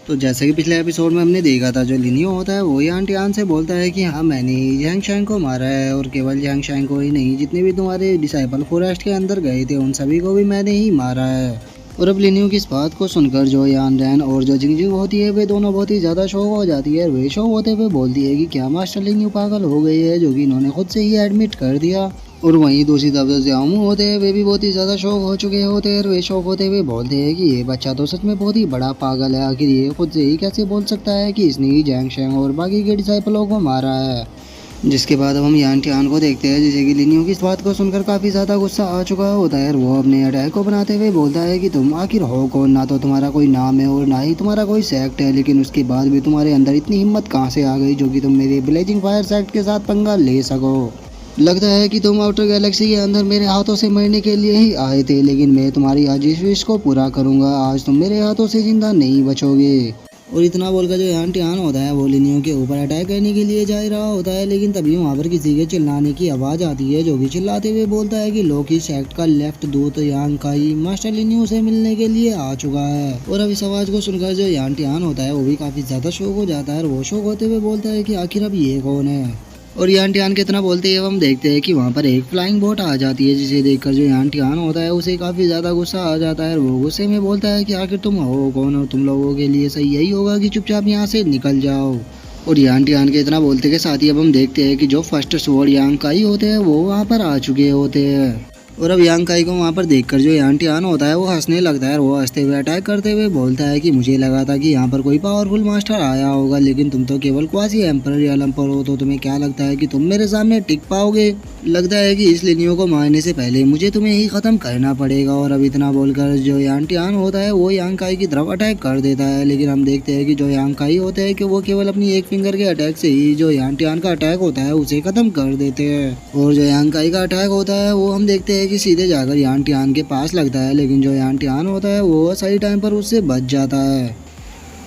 तो जैसे कि पिछले एपिसोड में हमने देखा था, जो लिनियो होता है वो यान टियान से बोलता है कि हाँ मैंने ही जैंग शैंग को मारा है, और केवल जैंग शैंग को ही नहीं, जितने भी तुम्हारे डिसाइपल फॉरेस्ट के अंदर गए थे उन सभी को भी मैंने ही मारा है। और अब लिनियो की इस बात को सुनकर जो यान रैन और जो जिंगजिंग होती है वे दोनों बहुत ही ज़्यादा शौक हो जाती है। वे शौक होते हुए बोलती है कि क्या मास्टर लिनियो पागल हो गई है, जो कि इन्होंने खुद से ही एडमिट कर दिया। और वहीं दूसरी तरफ जो ज़्याओमू होते हैं वे भी बहुत ही ज़्यादा शौक हो चुके होते हैं। और वे शौक होते हुए बोलते हैं कि ये बच्चा तो सच में बहुत ही बड़ा पागल है, आखिर ये खुद से ही कैसे बोल सकता है कि इसने ही जैंग शैंग और बाकी के डिसाइपलों को मारा है। जिसके बाद अब हम यान टियान को देखते हैं, जैसे कि लिनियो की इस बात को सुनकर काफ़ी ज़्यादा गुस्सा आ चुका होता है। और वो अपने अटैक को बनाते हुए बोलता है कि तुम आखिर हो कौन, ना तो तुम्हारा कोई नाम है और ना ही तुम्हारा कोई सेक्ट है, लेकिन उसके बाद भी तुम्हारे अंदर इतनी हिम्मत कहाँ से आ गई जो कि तुम मेरे ब्लेजिंग फायर सेक्ट के साथ पंगा ले सको। लगता है कि तुम आउटर गैलेक्सी के अंदर मेरे हाथों से मरने के लिए ही आए थे, लेकिन मैं तुम्हारी आज इस विश को पूरा करूंगा। आज तुम मेरे हाथों से जिंदा नहीं बचोगे। और इतना बोलकर जो यान टियान होता है वो लिनियो के ऊपर अटैक करने के लिए जा रहा होता है, लेकिन तभी वहाँ पर किसी के चिल्लाने की आवाज़ आती है, जो कि चिल्लाते हुए बोलता है कि लोकी सेक्ट का लेफ्ट दूत यांग काई मास्टर लिनियो से मिलने के लिए आ चुका है। और अब इस आवाज़ को सुनकर जो यान टियान होता है वो भी काफ़ी ज़्यादा शौक हो जाता है। और वो शौक होते हुए बोलता है कि आखिर अब ये कौन है। और यान टियान के इतना बोलते ही हम देखते हैं कि वहाँ पर एक फ्लाइंग बोट आ जाती है, जिसे देखकर जो यान टियान होता है उसे काफ़ी ज़्यादा गुस्सा आ जाता है। और वो गुस्से में बोलता है कि आखिर तुम हो कौन, और तुम लोगों के लिए सही यही होगा कि चुपचाप यहाँ से निकल जाओ। और यान टियान के इतना बोलते के साथ ही अब हम देखते हैं कि जो फर्स्ट स्वॉर्ड यांग काई होते हैं वो वहाँ पर आ चुके होते हैं। और अब यांग काई को वहाँ पर देखकर जो यान टियान होता है वो हंसने लगता है। और वो हंसते हुए अटैक करते हुए बोलता है कि मुझे लगा था कि यहाँ पर कोई पावरफुल मास्टर आया होगा, लेकिन तुम तो केवल क्वासी एम्परर या लंपर हो, तो तुम्हें क्या लगता है कि तुम मेरे सामने टिक पाओगे। लगता है कि इस लिनियो को मारने से पहले मुझे तुम्हें ही खत्म करना पड़ेगा। और अब इतना बोलकर जो यान टियान होता है वो यांग काई की तरफ अटैक कर देता है, लेकिन हम देखते हैं कि जो यांग काई होते हैं कि वो केवल अपनी एक फिंगर के अटैक से ही जो यान टियान का अटैक होता है उसे खत्म कर देते हैं। और जो यांग काई का अटैक होता है वो हम देखते हैं कि सीधे जाकर यान टियान के पास लगता है, लेकिन जो यान टियान होता है वो सही टाइम पर उससे बच जाता है।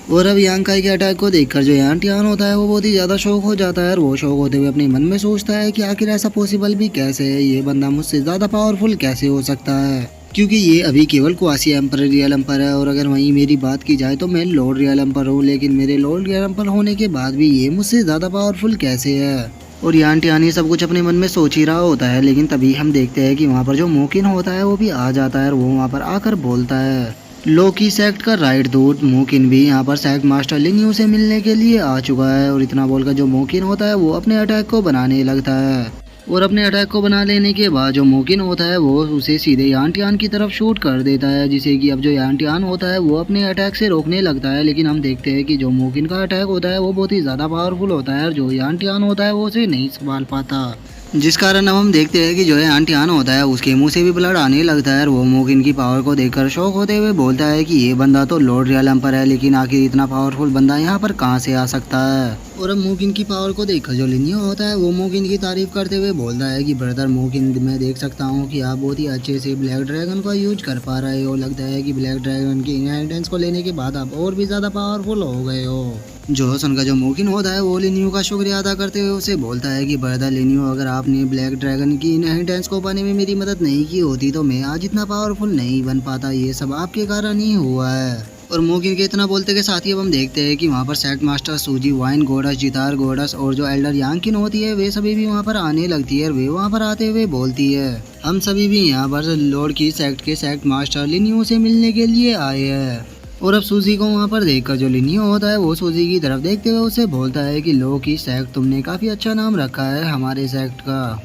और अब यांग काई के अटैक को देखकर जो यान टियान होता है वो बहुत ही ज़्यादा शौक हो जाता है। और वो शौक होते हुए अपने मन में सोचता है कि आखिर ऐसा पॉसिबल भी कैसे है, ये बंदा मुझसे ज़्यादा पावरफुल कैसे हो सकता है, क्योंकि ये अभी केवल क्वासी एम्पर रियल एम्पर है। और अगर वहीं मेरी बात की जाए तो मैं लॉर्ड रियल एम्पर हूँ, लेकिन मेरे लॉर्ड रियल एम्पर होने के बाद भी ये मुझसे ज़्यादा पावरफुल कैसे है। और यान टियान ये सब कुछ अपने मन में सोच ही रहा होता है, लेकिन तभी हम देखते हैं कि वहाँ पर जो मोकिन होता है वो भी आ जाता है। और वो वहाँ पर आकर बोलता है लोकी सेक्ट का राइट दूत मोकिन भी यहाँ पर सेक्ट मास्टर लिनियो से मिलने के लिए आ चुका है। और इतना बोलकर जो मोकिन होता है वो अपने अटैक को बनाने लगता है। और अपने अटैक को बना लेने के बाद जो मोकिन होता है वो उसे सीधे यान टियान की तरफ शूट कर देता है, जिसे कि अब जो यान टियान होता है वो अपने अटैक से रोकने लगता है। लेकिन हम देखते हैं कि जो मोकिन का अटैक होता है वो बहुत ही ज़्यादा पावरफुल होता है, और जो यान टियान होता है वो उसे नहीं संभाल पाता, जिस कारण अब हम देखते हैं कि जो है यान टियान होता है उसके मुंह से भी ब्लड आने लगता है। और वो मोकिन की पावर को देखकर शौक होते हुए बोलता है कि ये बंदा तो लॉर्ड रियल एम्पर है, लेकिन आखिर इतना पावरफुल बंदा यहाँ पर कहाँ से आ सकता है। और अब मोकिन की पावर को देखकर जो लिनियो होता है वो मोकिन की तारीफ करते हुए बोलता है कि ब्रदर मोकिन, मैं देख सकता हूँ कि आप बहुत ही अच्छे से ब्लैक ड्रैगन का यूज कर पा रहे हो। लगता है कि ब्लैक ड्रैगन की इनहेरिटेंस को लेने के बाद आप और भी ज़्यादा पावरफुल हो गए हो। जो सुनकर जो मोकिन होता है वो लिनियो का शुक्रिया अदा करते हुए उसे बोलता है कि ब्रदर लिनियो, अगर आपने ब्लैक ड्रैगन की इनहेरिटेंस को पाने में मेरी मदद नहीं की होती तो मैं आज इतना पावरफुल नहीं बन पाता, ये सब आपके कारण ही हुआ है। और मोकिन के इतना बोलते के साथ ही अब हम देखते हैं कि वहाँ पर सेक्ट मास्टर सूजी वाइन गोडस जितार गोडस और जो एल्डर यांकिन होती है वे सभी भी वहाँ पर आने लगती है। और वे वहाँ पर आते हुए बोलती है हम सभी भी यहाँ पर लॉर्ड की सेक्ट के सेक्ट मास्टर लिनियो से मिलने के लिए आए हैं। और अब सूजी को वहाँ पर देखकर जो लिनियो होता है वो सूजी की तरफ देखते हुए उसे बोलता है कि लो की सेक्ट, तुमने काफ़ी अच्छा नाम रखा है हमारे सेक्ट का।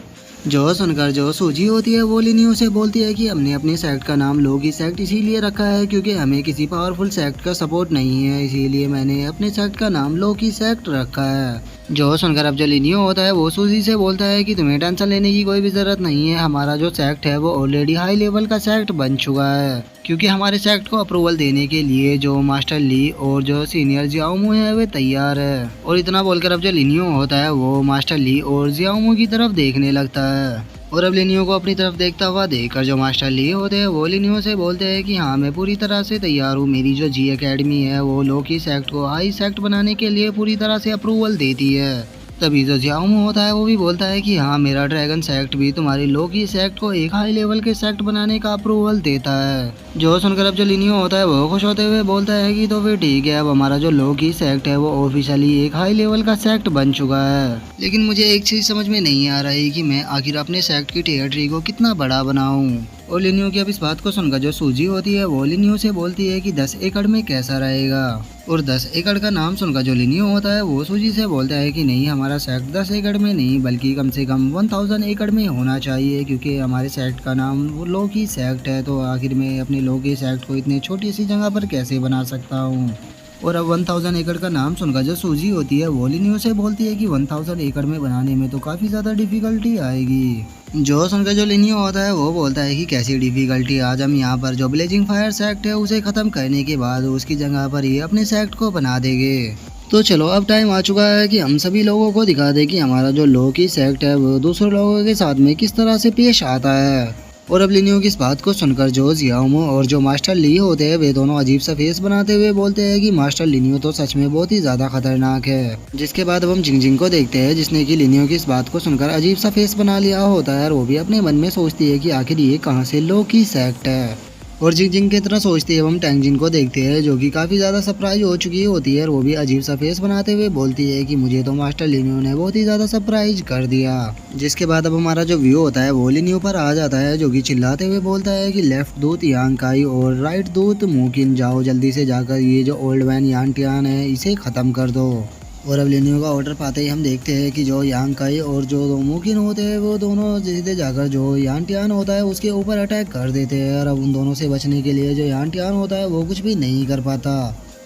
जो सुनकर जो सूजी होती है वो लिनियो से बोलती है कि हमने अपने सेक्ट का नाम लोगी सेक्ट इसीलिए रखा है क्योंकि हमें किसी पावरफुल सेक्ट का सपोर्ट नहीं है, इसीलिए मैंने अपने सेक्ट का नाम लोकी सेक्ट रखा है। जो सुनकर अब जो लिनियो होता है वो सूजी से बोलता है कि तुम्हें टेंशन लेने की कोई भी ज़रूरत नहीं है, हमारा जो सेक्ट है वो ऑलरेडी हाई लेवल का सेक्ट बन चुका है, क्योंकि हमारे सेक्ट को अप्रूवल देने के लिए जो मास्टर ली और जो सीनियर जियाओमू है वे तैयार है। और इतना बोलकर अब जो लिनियो होता है वो मास्टर ली और जियाओमू की तरफ देखने लगता है। और अब लिनियो को अपनी तरफ देखता हुआ देखकर जो मास्टर ली होते हैं वो लिनियो से बोलते हैं कि हाँ मैं पूरी तरह से तैयार हूँ, मेरी जो जी एकेडमी है वो लोकी सेक्ट को हाई सेक्ट बनाने के लिए पूरी तरह से अप्रूवल देती है। तभी जो जियाओमू होता है वो भी बोलता है कि हाँ मेरा ड्रैगन सेक्ट भी तुम्हारी लोकी सेक्ट को एक हाई लेवल के सेक्ट बनाने का अप्रूवल देता है। जो सुनकर अब जो लिनियो होता है वो खुश होते हुए बोलता है कि तो फिर ठीक है, अब हमारा जो लोकी सेक्ट है वो ऑफिशियली एक हाई लेवल का सेक्ट बन चुका है। लेकिन मुझे एक चीज समझ में नहीं आ रही कि मैं आखिर अपने सेक्ट की टेरिटरी को कितना बड़ा बनाऊं। और लिनियो की अब इस बात को सुनकर जो सूजी होती है वो लिनियो से बोलती है कि 10 एकड़ में कैसा रहेगा। और 10 एकड़ का नाम सुनकर जो लिनियो होता है वो सूजी से बोलता है कि नहीं, हमारा सेक्ट 10 एकड़ में नहीं बल्कि कम से कम 1000 एकड़ में होना चाहिए, क्योंकि हमारे सेक्ट का नाम वो लोकी सेक्ट है। तो आखिर में अपने लोकी सेक्ट को इतनी छोटी सी जगह पर कैसे बना सकता हूँ। और अब 1000 एकड़ का नाम सुनकर जो सूजी होती है वो लिनियो से बोलती है कि 1000 एकड़ में बनाने में तो काफ़ी ज़्यादा डिफ़िकल्टी आएगी। जो सुनकर जो लिनियो होता है वो बोलता है कि कैसी डिफ़िकल्टी, आज हम यहाँ पर जो ब्लेजिंग फायर सेक्ट है उसे ख़त्म करने के बाद उसकी जगह पर ही अपने सेक्ट को बना देंगे। तो चलो अब टाइम आ चुका है कि हम सभी लोगों को दिखा दें कि हमारा जो लोकी सेक्ट है वो दूसरे लोगों के साथ में किस तरह से पेश आता है। और अब लिनियो की इस बात को सुनकर जो जियाओमो और जो मास्टर ली होते हैं वे दोनों अजीब सा फेस बनाते हुए बोलते हैं कि मास्टर लिनियो तो सच में बहुत ही ज़्यादा खतरनाक है। जिसके बाद अब हम जिंगजिंग को देखते हैं जिसने कि लिनियो की इस बात को सुनकर अजीब सा फेस बना लिया होता है और वो भी अपने मन में सोचती है कि आखिर ये कहाँ से लोकी सेक्ट है। और जिंगजिंग की तरह सोचती है हम टैंगजिन को देखते हैं जो कि काफ़ी ज़्यादा सरप्राइज हो चुकी होती है और वो भी अजीब सा फेस बनाते हुए बोलती है कि मुझे तो मास्टर लिनियो ने बहुत ही ज़्यादा सरप्राइज कर दिया। जिसके बाद अब हमारा जो व्यू होता है वो लिनियो पर आ जाता है जो कि चिल्लाते हुए बोलता है कि लेफ्ट दूत यांग काई और राइट दूत मुकिन, जाओ जल्दी से जाकर ये जो ओल्ड मैन यान टियान है इसे ख़त्म कर दो। और अब लिनियो का ऑर्डर पाते ही हम देखते हैं कि जो यांग काई और जो मुकिन होते हैं वो दोनों सीधे जाकर जो यान टियान होता है उसके ऊपर अटैक कर देते हैं। और अब उन दोनों से बचने के लिए जो यान टियान होता है वो कुछ भी नहीं कर पाता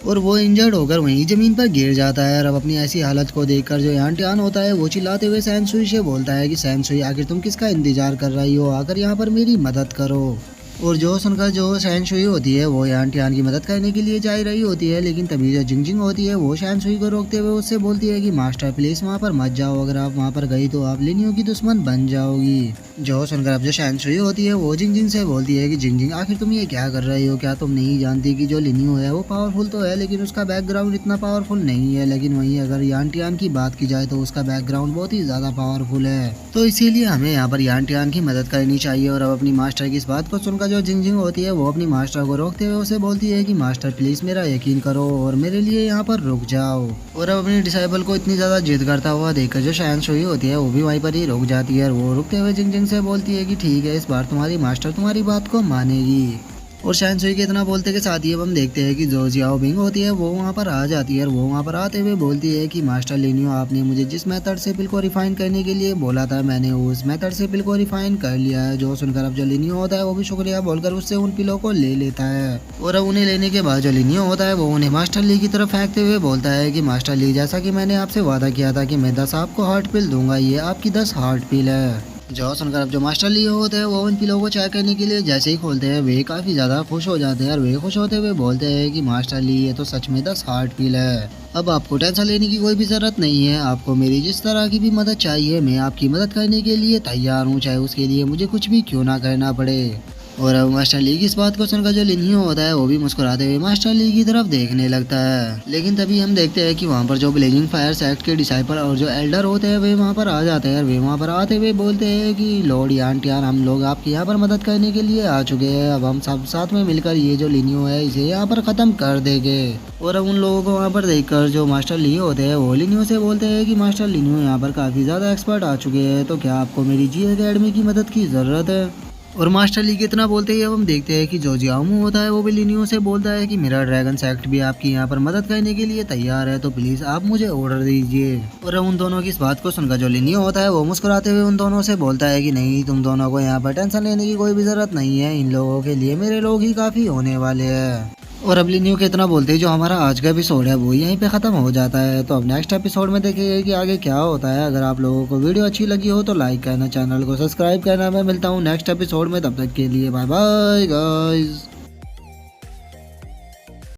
और वो इंजर्ड होकर वहीं ज़मीन पर गिर जाता है। और अब अपनी ऐसी हालत को देखकर जो यान टियान होता है वो चिल्लाते हुए सैनसुई से बोलता है कि सैनसुई आखिर तुम किसका इंतजार कर रही हो, आकर यहाँ पर मेरी मदद करो। और जो सुनकर जो शैनशुई होती है वो यान टियान की मदद करने के लिए जा रही होती है, लेकिन तभी जो जिंगजिंग होती है वो शैनशुई को रोकते हुए उससे बोलती है कि मास्टर प्लीज वहाँ पर मत जाओ, अगर आप वहाँ पर गई तो आप लिनियो की दुश्मन बन जाओगी। जो सुनकर अब जो शैनशुई होती है वो जिंगजिंग से बोलती है कि जिंगजिंग आखिर तुम ये क्या कर रही हो, क्या तुम नहीं जानती कि जो लिनियो है वो पावरफुल तो है लेकिन उसका बैकग्राउंड इतना पावरफुल नहीं है। लेकिन वहीं अगर यान टियान की बात की जाए तो उसका बैकग्राउंड बहुत ही ज़्यादा पावरफुल है, तो इसीलिए हमें यहाँ पर यान टियान की मदद करनी चाहिए। और अब अपनी मास्टर की इस बात को सुनकर जो जिंगजिंग होती है वो अपनी मास्टर को रोकते हुए उसे बोलती है कि मास्टर प्लीज मेरा यकीन करो और मेरे लिए यहाँ पर रुक जाओ। और अब अपनी डिसाइबल को इतनी ज़्यादा जिद करता हुआ देखकर जो शैनशुई होती है वो भी वहीं पर ही रुक जाती है और वो रुकते हुए जिंगजिंग से बोलती है कि ठीक है, इस बार तुम्हारी मास्टर तुम्हारी बात को मानेगी। और शैनशुई के इतना बोलते के साथ ही अब हम देखते हैं कि जो जियाओ बिंग होती है वो वहाँ पर आ जाती है और वो वहाँ पर आते हुए बोलती है कि मास्टर लिनियो आपने मुझे जिस मेथड से पिल को रिफाइन करने के लिए बोला था मैंने उस मेथड से पिल को रिफाइन कर लिया है। जो सुनकर अब जो लिनियो होता है वो भी शुक्रिया बोलकर उससे उन पिलों को ले लेता है। और अब उन्हें लेने के बाद जो लिनियो होता है वो उन्हें मास्टर ली की तरफ फेंकते हुए बोलता है कि मास्टर ली, जैसा कि मैंने आपसे वादा किया था कि मैं 10 आपको हार्ट पिल दूंगा, ये आपकी 10 हार्ट पिल है। जो सुनकर अब जो मास्टर लिए होते हैं वो उन पिलों को चेक करने के लिए जैसे ही खोलते हैं वे काफ़ी ज़्यादा खुश हो जाते हैं और वे खुश होते हुए बोलते हैं कि मास्टर ली ये तो सच में 10 हार्ट पिल है। अब आपको टेंशन लेने की कोई भी ज़रूरत नहीं है, आपको मेरी जिस तरह की भी मदद चाहिए मैं आपकी मदद करने के लिए तैयार हूँ, चाहे उसके लिए मुझे कुछ भी क्यों ना करना पड़े। और अब मास्टर ली की इस बात को सुनकर जो लिनियो होता है वो भी मुस्कुराते हुए मास्टर ली की तरफ देखने लगता है। लेकिन तभी हम देखते हैं कि वहाँ पर जो ब्लेजिंग फायर सेक्ट के डिसाइपल और जो एल्डर होते हैं वे वहाँ पर आ जाते हैं और वे वहाँ पर आते हुए बोलते हैं कि लॉर्ड यान टियान हम लोग आपके यहाँ पर मदद करने के लिए आ चुके हैं, अब हम सब साथ में मिलकर ये जो लिनियो है इसे यहाँ पर ख़त्म कर देंगे। और अब उन लोगों को वहाँ पर देखकर जो मास्टर ली होते हैं वो लिनियो से बोलते हैं कि मास्टर लिनियो यहाँ पर काफ़ी ज़्यादा एक्सपर्ट आ चुके हैं, तो क्या आपको मेरी जी अकेडमी की मदद की ज़रूरत है। और मास्टर ली कितना बोलते ही अब हम देखते हैं कि जो जियाओमू होता है वो भी लिनियो से बोलता है कि मेरा ड्रैगन सेक्ट भी आपकी यहाँ पर मदद करने के लिए तैयार है, तो प्लीज़ आप मुझे ऑर्डर दीजिए। और उन दोनों की इस बात को सुनकर जो लिनियो होता है वो मुस्कुराते हुए उन दोनों से बोलता है कि नहीं, तुम दोनों को यहाँ पर टेंशन लेने की कोई भी ज़रूरत नहीं है, इन लोगों के लिए मेरे लोग ही काफ़ी होने वाले हैं। और अब लिनियो के इतना बोलते ही जो हमारा आज का एपिसोड है वो यहीं पे ख़त्म हो जाता है। तो अब नेक्स्ट एपिसोड में देखेंगे कि आगे क्या होता है। अगर आप लोगों को वीडियो अच्छी लगी हो तो लाइक करना, चैनल को सब्सक्राइब करना। मैं मिलता हूँ नेक्स्ट एपिसोड में, तब तक के लिए बाय बाय गाइस।